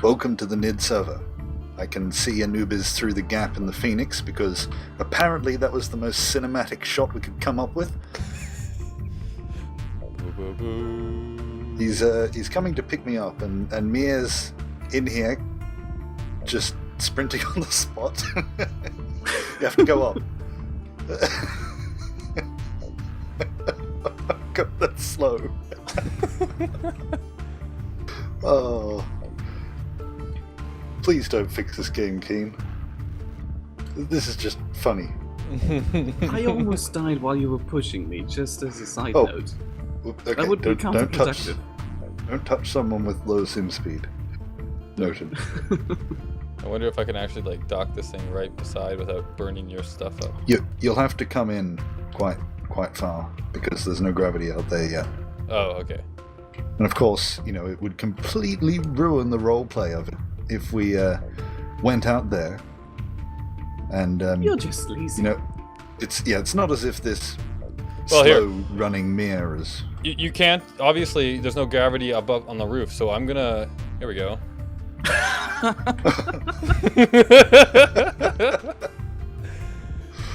Welcome to the Nidd server. I can see Anubis through the gap in the Phoenix because apparently that was the most cinematic shot we could come up with. He's coming to pick me up, and Mia's in here just sprinting on the spot. You have to go up. God, that's slow. Oh. Please don't fix this game, Keen. This is just funny. I almost died while you were pushing me, just as a side Oh. note. Okay, That would be counterproductive. Don't touch someone with low sim speed. Noted. I wonder if I can actually like dock this thing right beside without burning your stuff up. You'll have to come in quite far because there's no gravity out there yet. Oh, okay. And of course, it would completely ruin the roleplay of it if we went out there and You're just lazy. it's not as if this Well, here. slow-running mirror is... You can't, obviously, there's no gravity above on the roof, so I'm gonna, here we go.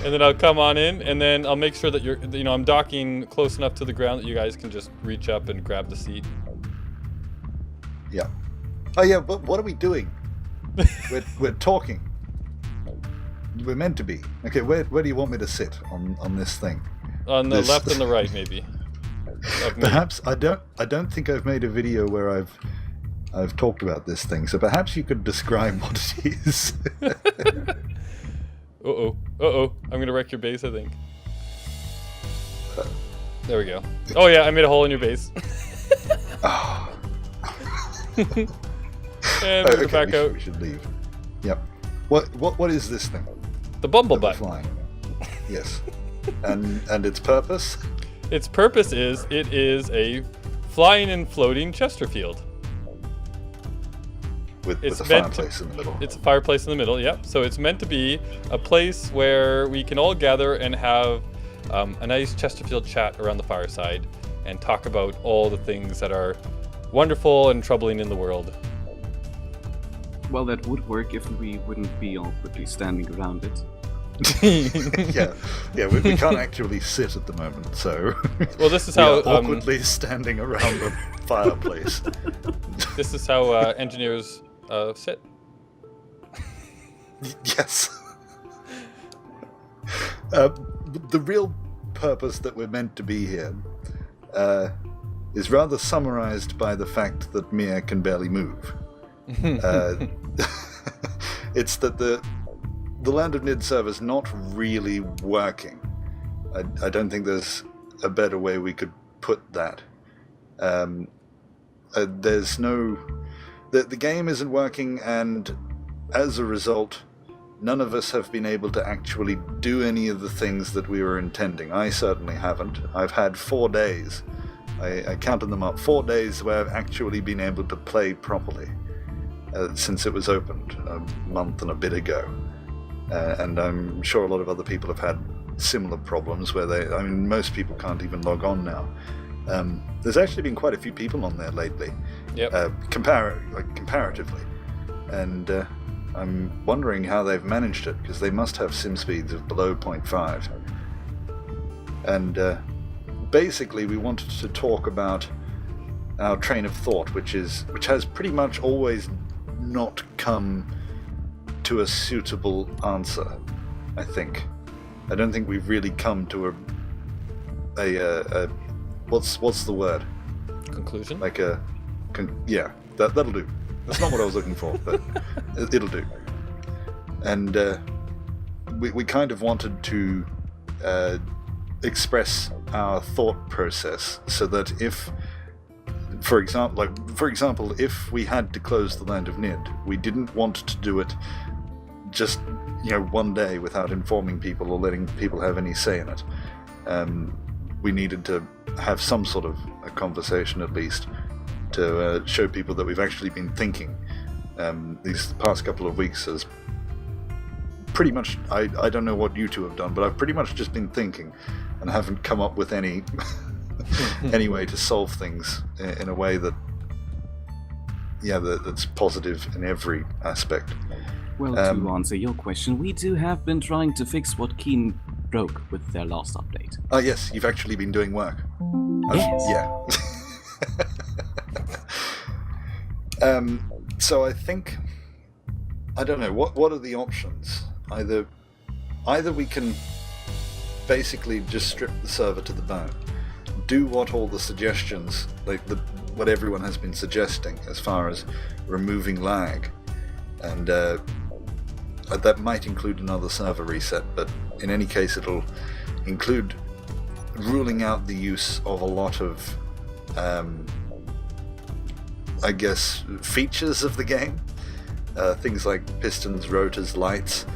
And then I'll come on in, and then I'll make sure that I'm docking close enough to the ground that you guys can just reach up and grab the seat. Yeah. Oh yeah, but what are we doing? We're talking. We're meant to be. Okay, where do you want me to sit on this thing? On the left and the right, maybe. Of me. Perhaps I don't think I've made a video where I've talked about this thing, so perhaps you could describe what it is. I'm gonna wreck your base, I think. There we go. Oh yeah, I made a hole in your base. And we're back out. We should leave. Yep. What is this thing? The bumble that we're butt. flying? Yes. And its purpose? Its purpose is it is a flying and floating Chesterfield. With It's a meant fireplace in the middle. It's a fireplace in the middle, yep. So it's meant to be a place where we can all gather and have a nice Chesterfield chat around the fireside and talk about all the things that are wonderful and troubling in the world. Well, that would work if we wouldn't be awkwardly standing around it. Yeah, we can't actually sit at the moment, so Well, this is we how are awkwardly standing around the fireplace. this is how engineers sit. Yes. The real purpose that we're meant to be here is rather summarized by the fact that Mia can barely move. It's that the Land of Nidd server's not really working. I don't think there's a better way we could put that. There's no... The game isn't working, and as a result, none of us have been able to actually do any of the things that we were intending. I certainly haven't. I've had 4 days. I counted them up. 4 days where I've actually been able to play properly since it was opened a month and a bit ago. And I'm sure a lot of other people have had similar problems where most people can't even log on now. There's actually been quite a few people on there lately, comparatively, and I'm wondering how they've managed it, because they must have sim speeds of below 0.5. And basically we wanted to talk about our train of thought, which has pretty much always not come to a suitable answer. I think. I don't think we've really come to a what's the word? Conclusion? Like that'll do. That's not what I was looking for, but it'll do. And we kind of wanted to express our thought process so that if, for example, if we had to close the Land of Nidd, we didn't want to do it just one day without informing people or letting people have any say in it. We needed to have some sort of a conversation at least to show people that we've actually been thinking. These past couple of weeks has pretty much, I don't know what you two have done, but I've pretty much just been thinking and haven't come up with any any way to solve things in a way that that's positive in every aspect. Well, to answer your question, we have been trying to fix what Keen broke with their last update. Oh yes, you've actually been doing work. Yes. Yeah. So I think, I don't know, what are the options? Either we can basically just strip the server to the bone, do what all the suggestions, what everyone has been suggesting as far as removing lag, and that might include another server reset, but in any case it'll include ruling out the use of a lot of I guess features of the game, things like pistons, rotors, lights,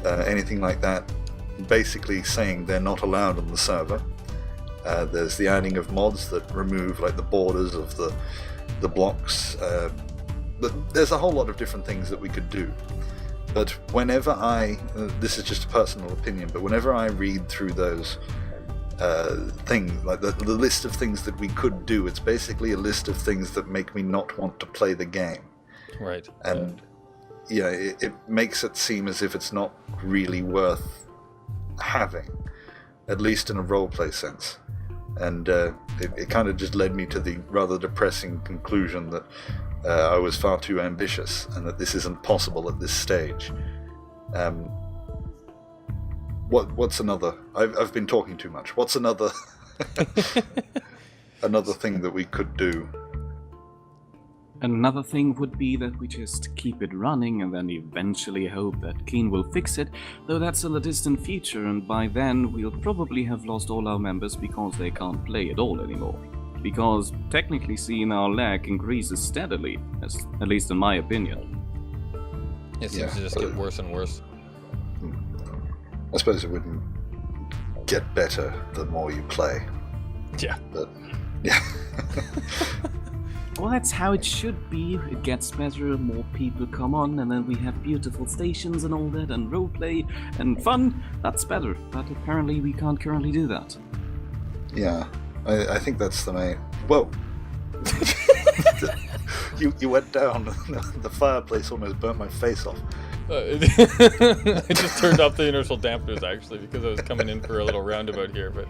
anything like that, basically saying they're not allowed on the server. There's the adding of mods that remove like the borders of the blocks, but there's a whole lot of different things that we could do. But whenever this is just a personal opinion, but whenever I read through those things, like the list of things that we could do, it's basically a list of things that make me not want to play the game. Right. And it makes it seem as if it's not really worth having, at least in a roleplay sense. And it kind of just led me to the rather depressing conclusion that I was far too ambitious and that this isn't possible at this stage. What's another? I've been talking too much. What's another another thing that we could do? Another thing would be that we just keep it running and then eventually hope that Keen will fix it, though that's still a distant future, and by then we'll probably have lost all our members because they can't play at all anymore. Because technically seeing our lag increases steadily, at least in my opinion. It seems to just get worse and worse. I suppose it wouldn't get better the more you play. Yeah. But, yeah. Well, that's how it should be. It gets better, more people come on, and then we have beautiful stations and all that, and roleplay, and fun. That's better, but apparently we can't currently do that. Yeah. I think that's the main... Whoa! you went down. The fireplace almost burnt my face off. I just turned off the inertial dampers, actually, because I was coming in for a little roundabout here, but...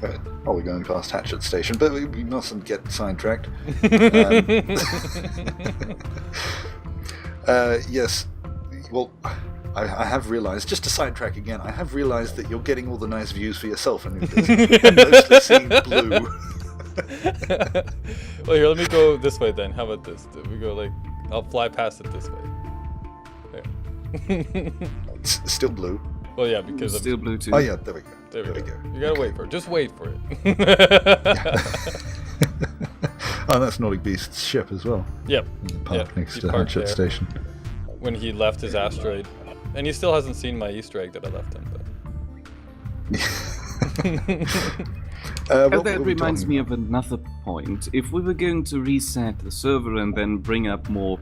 Right. Oh, we're going past Hatchet Station, but we mustn't get sidetracked. Yes. Well, I have realised, just to sidetrack again, I have realised that you're getting all the nice views for yourself and mostly seeing blue. Well, here, let me go this way then. How about this? We go like, I'll fly past it this way. There. It's still blue. Well, yeah, because still blue too. Oh yeah, there we go. There we go. You gotta wait for it. Just wait for it. Oh, that's Naughty Beast's ship as well. Yep. Parked next to Hatchet Station. When he left his asteroid. And he still hasn't seen my Easter egg that I left him, but... That reminds me of another point. If we were going to reset the server and then bring up more,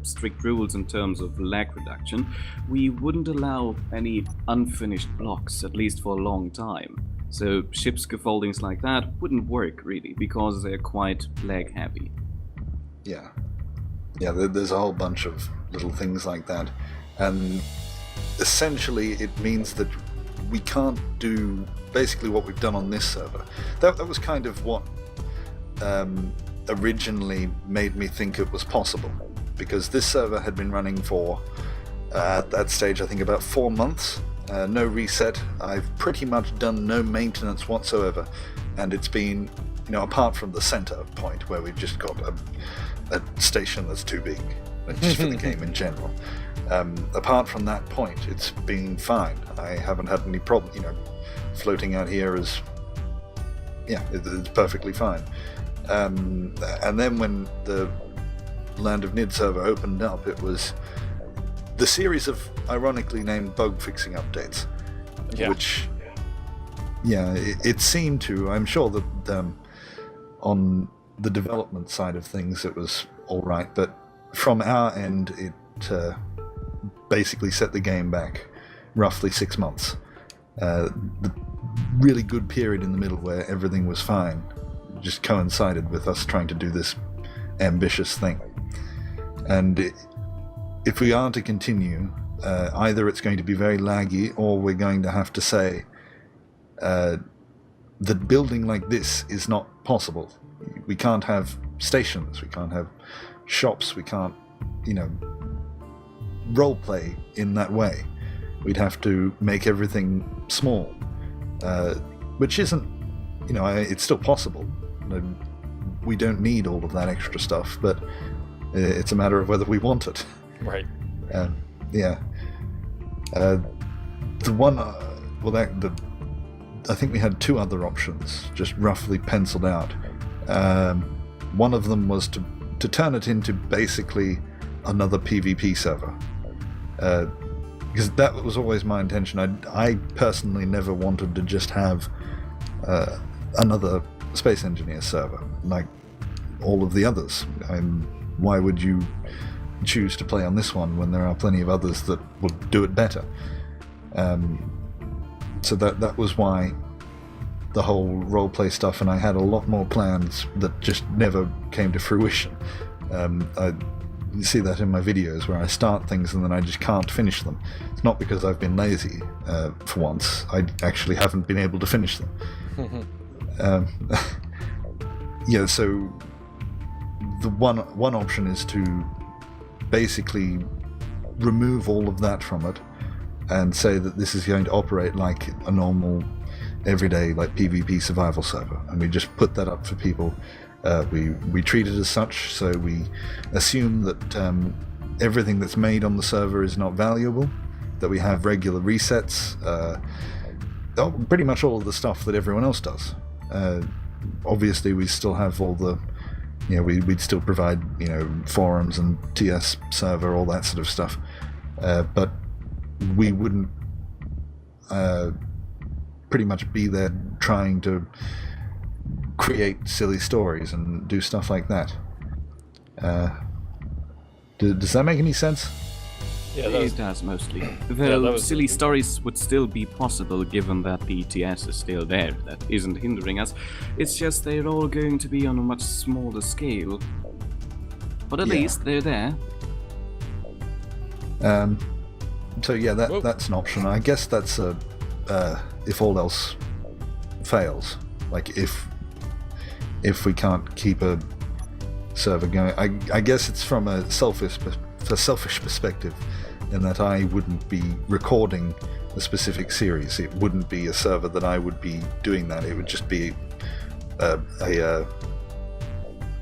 strict rules in terms of lag reduction, we wouldn't allow any unfinished blocks, at least for a long time. So ship scaffoldings like that wouldn't work, really, because they're quite lag heavy. Yeah. Yeah, there's a whole bunch of little things like that. And essentially it means that we can't do basically what we've done on this server. That was kind of what originally made me think it was possible, because this server had been running for at that stage I think about 4 months, no reset. I've pretty much done no maintenance whatsoever, and it's been, apart from the center point where we've just got a station that's too big, just for the game in general. Apart from that point, it's been fine. I haven't had any problem. Floating out here is, it's perfectly fine. And then when the Land of Nidd server opened up, it was the series of ironically named bug fixing updates, which, it seemed to. I'm sure that on the development side of things, it was all right, but from our end, it basically set the game back roughly 6 months. The really good period in the middle where everything was fine just coincided with us trying to do this ambitious thing. And if we are to continue, either it's going to be very laggy, or we're going to have to say that building like this is not possible. We can't have stations, we can't have shops, we can't, role play in that way. We'd have to make everything small, which isn't, it's still possible. We don't need all of that extra stuff, but it's a matter of whether we want it. Right. Yeah. The one, I think we had two other options, just roughly penciled out. One of them was to turn it into basically another PvP server. Because that was always my intention. I personally never wanted to just have another Space Engineer server, like all of the others. Why would you choose to play on this one when there are plenty of others that would do it better? So that was why the whole roleplay stuff, and I had a lot more plans that just never came to fruition. You see that in my videos where I start things and then I just can't finish them. It's not because I've been lazy, for once. I actually haven't been able to finish them. Yeah, so the one option is to basically remove all of that from it and say that this is going to operate like a normal, everyday, like PvP survival server, and we just put that up for people. We treat it as such, so we assume that everything that's made on the server is not valuable, that we have regular resets, pretty much all of the stuff that everyone else does. Obviously, we still have all the, we'd still provide, forums and TS server, all that sort of stuff, but we wouldn't pretty much be there trying to create silly stories and do stuff like that. Does that make any sense? Yeah, It does mostly. Though silly stories would still be possible given that the ETS is still there. That isn't hindering us. It's just they're all going to be on a much smaller scale. But at least they're there. So yeah, that's an option. I guess that's if all else fails. Like if we can't keep a server going, I guess it's from a selfish perspective, in that I wouldn't be recording a specific series. It wouldn't be a server that I would be doing that. It would just be a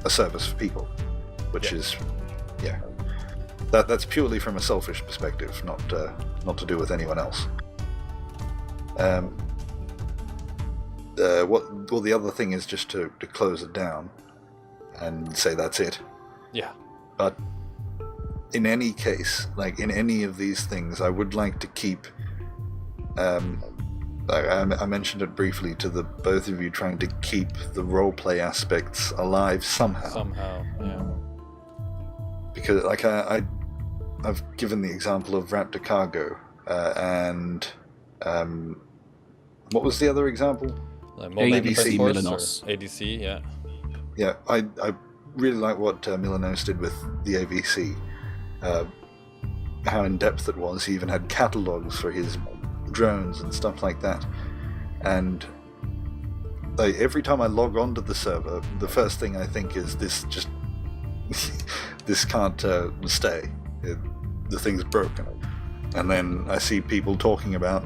service for people, which is that's purely from a selfish perspective, not to do with anyone else. The other thing is just to close it down and say that's it. Yeah. But in any case, like in any of these things, I would like to keep. I mentioned it briefly to the both of you, trying to keep the roleplay aspects alive somehow. Somehow, yeah. Because like I've given the example of Raptor Cargo, and what was the other example? ADC Milanos. ADC, yeah. Yeah, I really like what Milanos did with the AVC. How in depth it was. He even had catalogs for his drones and stuff like that. And every time I log onto the server, the first thing I think is this can't stay. The thing's broken. And then I see people talking about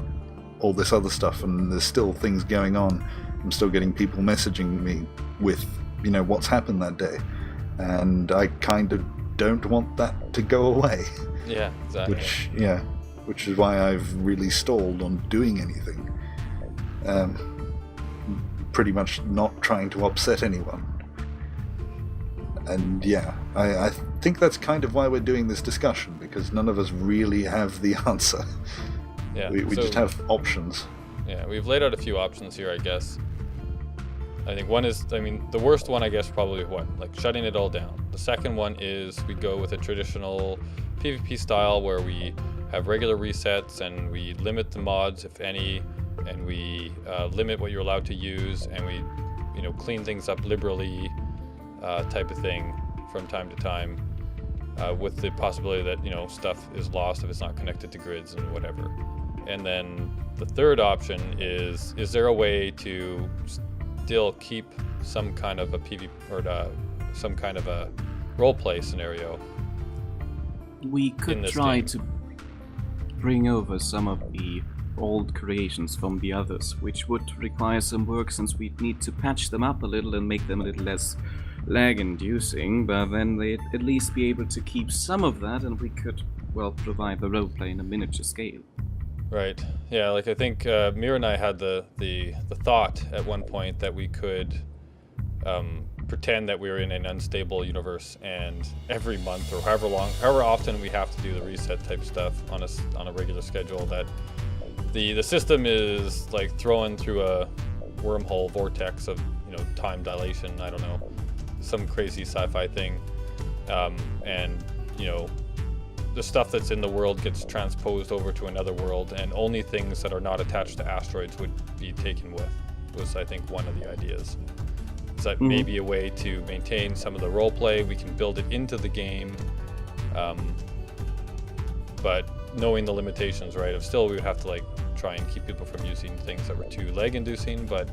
all this other stuff, and there's still things going on. I'm still getting people messaging me with, what's happened that day. And I kind of don't want that to go away. Yeah, exactly. Which is why I've really stalled on doing anything. Pretty much not trying to upset anyone. And I think that's kind of why we're doing this discussion, because none of us really have the answer. Yeah, we just have options. Yeah, we've laid out a few options here, I guess. I think one is, the worst one, I guess, probably like shutting it all down. The second one is we go with a traditional PvP style where we have regular resets and we limit the mods, if any, and we limit what you're allowed to use, and we, clean things up liberally, type of thing from time to time, with the possibility that stuff is lost if it's not connected to grids and whatever. And then the third option is there a way to still keep some kind of a PvP or some kind of a roleplay scenario? We could try to bring over some of the old creations from the others, which would require some work since we'd need to patch them up a little and make them a little less lag-inducing, but then they'd at least be able to keep some of that, and we could, provide the roleplay in a miniature scale. Right. Yeah, like I think Mira and I had the thought at one point that we could pretend that we were in an unstable universe, and every month or however often we have to do the reset type stuff on a regular schedule, that the system is like thrown through a wormhole vortex of time dilation. I don't know, some crazy sci-fi thing, and the stuff that's in the world gets transposed over to another world, and only things that are not attached to asteroids would be taken with. Was, I think, one of the ideas. Is that maybe a way to maintain some of the role play? We can build it into the game, but knowing the limitations, right? Of still, we would have to try and keep people from using things that were too lag-inducing, but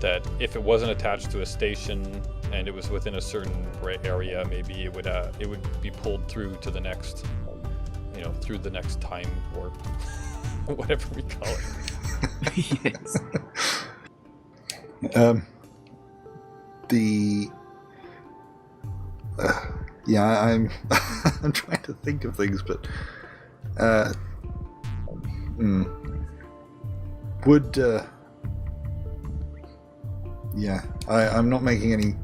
that if it wasn't attached to a station and it was within a certain area, maybe it would be pulled through to the next, through the next time warp, whatever we call it. Yes. I'm I'm trying to think of things, but I'm not making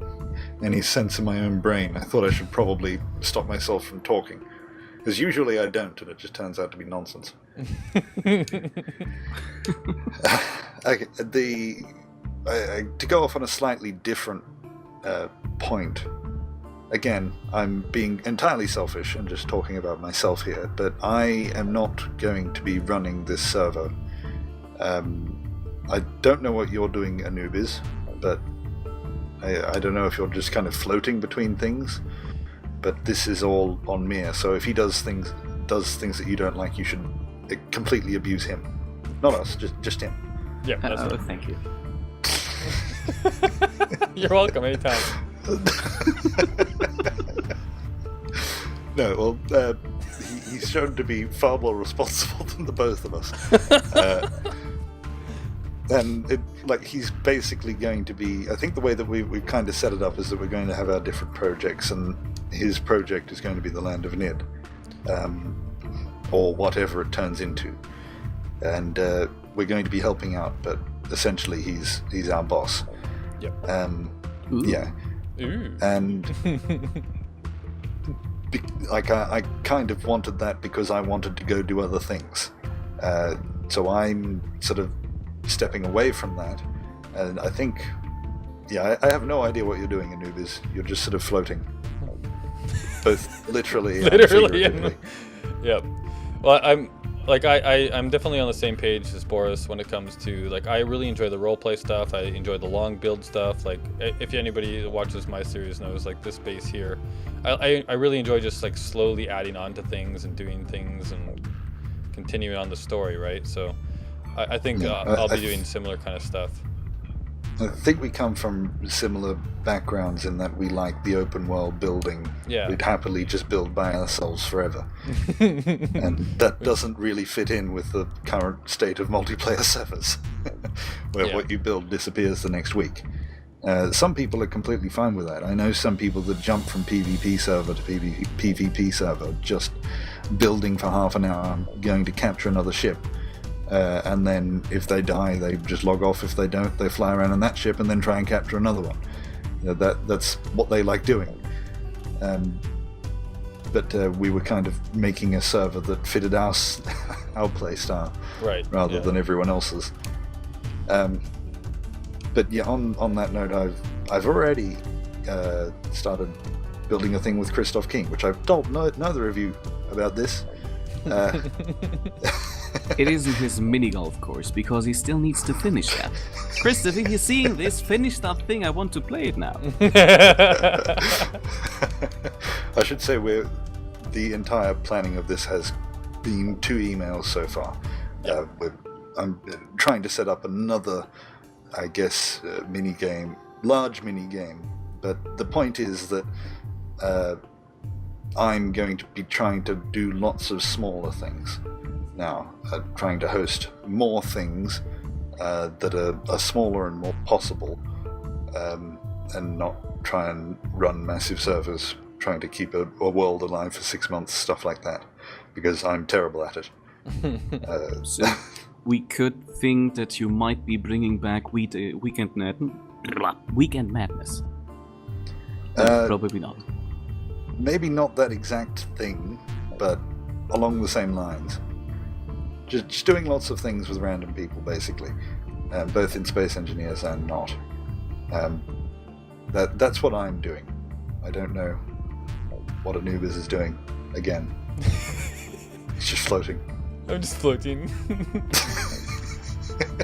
any sense in my own brain. I thought I should probably stop myself from talking, because usually I don't, and it just turns out to be nonsense. To go off on a slightly different point, again, I'm being entirely selfish and just talking about myself here, but I am not going to be running this server. I don't know what you're doing, Anubis, but I don't know if you're just kind of floating between things, but this is all on Mere, so if he does things that you don't like, you should completely abuse him. Not us, just him. Yeah, that's right. Thank you. You're welcome, anytime. No, well, he's shown to be far more responsible than the both of us. And he's basically going to be, I think the way that we've kind of set it up is that we're going to have our different projects, and his project is going to be the Land of Nidd, or whatever it turns into. And we're going to be helping out, but essentially he's our boss. Yep. Yeah. Ooh. And I kind of wanted that because I wanted to go do other things. So I'm sort of stepping away from that, and I think, I have no idea what you're doing, Anubis. You're just sort of floating, both literally and figuratively. Yep. Well, I'm definitely on the same page as Boris when it comes to I really enjoy the roleplay stuff. I enjoy the long build stuff. If anybody that watches my series knows, this base here, I really enjoy just slowly adding on to things and doing things and continuing on the story, right? So I think I'll be doing similar kind of stuff. I think we come from similar backgrounds in that we like the open world building. Yeah. We'd happily just build by ourselves forever. And that doesn't really fit in with the current state of multiplayer servers, where what you build disappears the next week. Some people are completely fine with that. I know some people that jump from PvP server to PvP server, just building for half an hour, going to capture another ship. And then if they die, they just log off. If they don't, they fly around in that ship and then try and capture another one. That's what they like doing. But we were kind of making a server that fitted our play style, right, rather than everyone else's. But yeah, on that note, I've already started building a thing with Christoph King, which I've told neither of you about this. It isn't his mini golf course because he still needs to finish that. Christopher, if you're seeing this, finish that thing. I want to play it now. I should say the entire planning of this has been 2 emails so far. I'm trying to set up another, I guess, large mini game. But the point is that I'm going to be trying to do lots of smaller things now, trying to host more things that are smaller and more possible, and not try and run massive servers, trying to keep a world alive for 6 months, stuff like that, because I'm terrible at it. So we could think that you might be bringing back Weekend Madness. Probably not. Maybe not that exact thing, but along the same lines. Just doing lots of things with random people, basically, both in Space Engineers and not. That's what I'm doing. I don't know what Anubis is doing. Again, it's just floating. I'm just floating.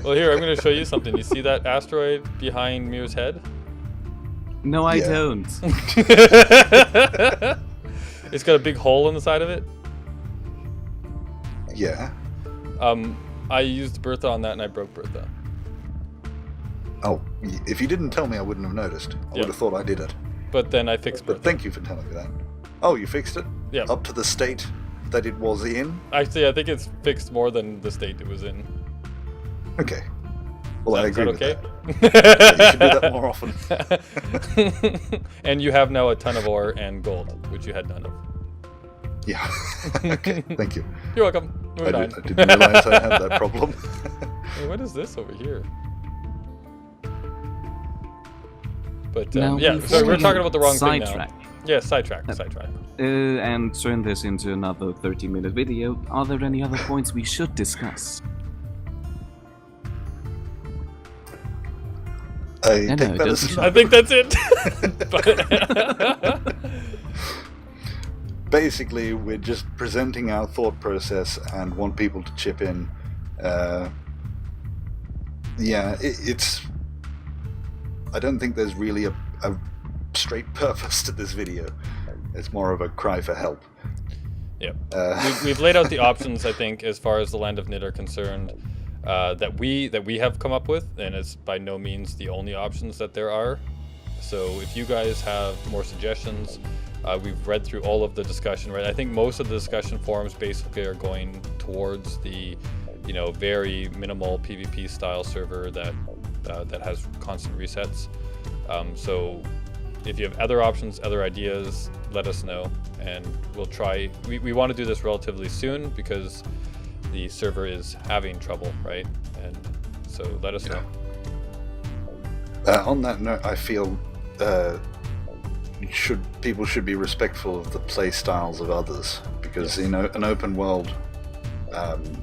Well, here, I'm going to show you something. You see that asteroid behind Mir's head? No, I don't. It's got a big hole in the side of it. Yeah. I used Bertha on that and I broke Bertha. Oh, if you didn't tell me, I wouldn't have noticed. I would have thought I did it. But then I fixed Bertha. But thank you for telling me that. Oh, you fixed it? Yeah. Up to the state that it was in? Actually, I think it's fixed more than the state it was in. Okay. Well, I agree with okay? that. You should do that more often. And you have now a ton of ore and gold, which you had none of. Yeah. Okay, thank you. You're welcome. I didn't realize I had that problem. Hey, what is this over here? But Now yeah, so we're talking about the wrong thing now. Sidetrack. Yeah, sidetrack. And turn this into another 30-minute video. Are there any other points we should discuss? I No, take it that doesn't as show. I think that's it. basically, we're just presenting our thought process and want people to chip in. It's. I don't think there's really a straight purpose to this video. It's more of a cry for help. Yeah, we've laid out the options, I think, as far as the Land of Nidd are concerned, that we have come up with, and it's by no means the only options that there are. So if you guys have more suggestions, we've read through all of the discussion. Right, I think most of the discussion forums basically are going towards the, very minimal PvP style server that has constant resets. So if you have other options, other ideas, let us know, and we'll try. We want to do this relatively soon because the server is having trouble, right? And so let us know. On that note, I feel people should be respectful of the play styles of others, because an open world,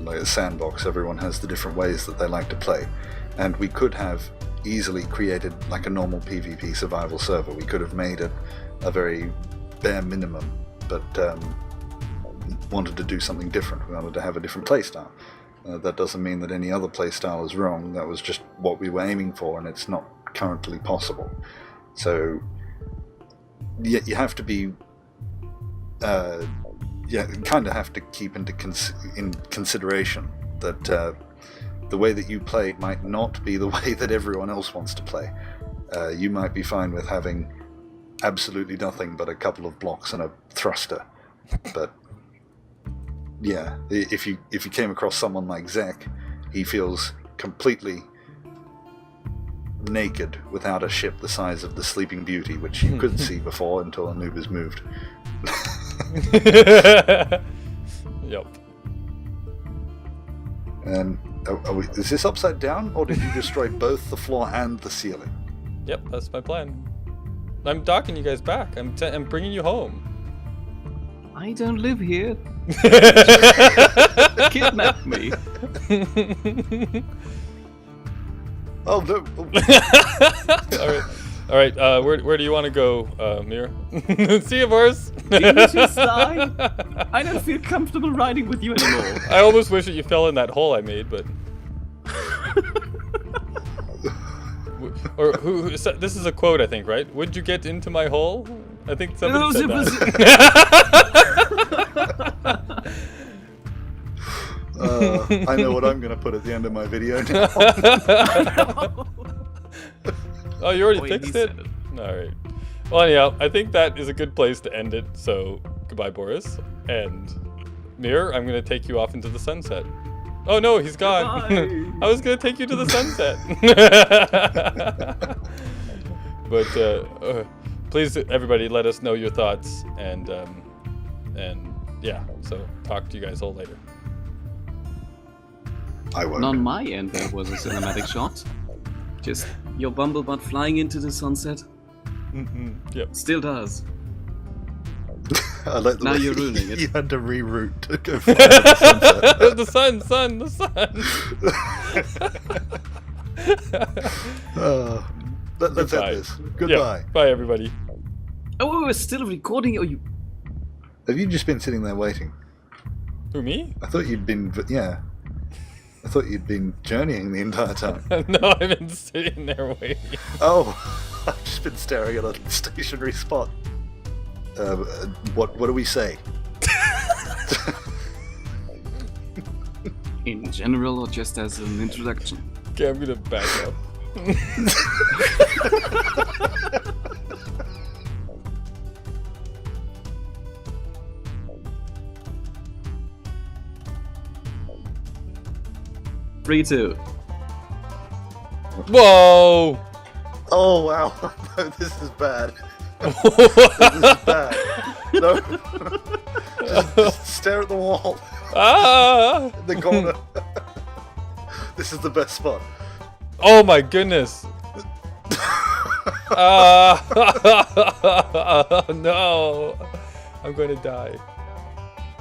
like a sandbox, everyone has the different ways that they like to play, and we could have easily created like a normal PvP survival server. We could have made it a very bare minimum, but wanted to do something different. We wanted to have a different playstyle. That doesn't mean that any other playstyle is wrong. That was just what we were aiming for, and it's not currently possible. So you have to be kind of have to keep in consideration that the way that you play might not be the way that everyone else wants to play. You might be fine with having absolutely nothing but a couple of blocks and a thruster, but yeah, if you came across someone like Zek, he feels completely naked without a ship the size of the Sleeping Beauty, which you couldn't see before until Anubis moved. Yep. And is this upside down, or did you destroy both the floor and the ceiling? Yep, that's my plan. I'm docking you guys back. I'm bringing you home. I don't live here. Kidnap me. Oh no! All right. Where do you want to go, Mir? See you, Boris. Didn't you die? I don't feel comfortable riding with you anymore. I almost wish that you fell in that hole I made, but. Or who this is a quote, I think, right? Would you get into my hole? I think somebody said that. I know what I'm going to put at the end of my video now. Oh, you already Oh, yeah, fixed he it? said it. All right. Well, anyhow, I think that is a good place to end it. So, goodbye, Boris. And Mir, I'm going to take you off into the sunset. Oh, no, he's gone. I was going to take you to the sunset. But please, everybody, let us know your thoughts. And yeah, so talk to you guys all later. I won't. And on my end, there was a cinematic shot. Just your bumblebutt flying into the sunset. Yep. Still does. I like the Now way you're ruining it. You had to reroute to go fly to the sunset. The sun. Let's Goodbye. end this. Goodbye. Yeah. Bye, everybody. Oh, we're still recording. Oh, you. Have you just been sitting there waiting? Who, me? I thought you'd been, yeah. I thought you'd been journeying the entire time. No, I've been sitting there waiting. Oh, I've just been staring at a stationary spot. What do we say? In general, or just as an introduction? Okay, I'm gonna back up. 3, 2. Whoa! Oh wow! No, this is bad. This is bad. No. just stare at the wall Ah! in the corner. This is the best spot. Oh my goodness! No! I'm going to die.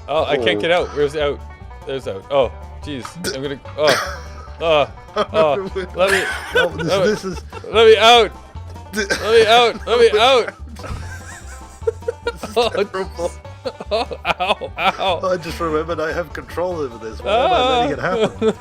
Oh, I can't get out. Where's out? There's out. Oh, jeez. I'm gonna. Let me. This is Let me out! Let me out! Let me out! terrible. Oh, ow! Ow! I just remembered I have control over this. Why am I letting it happen?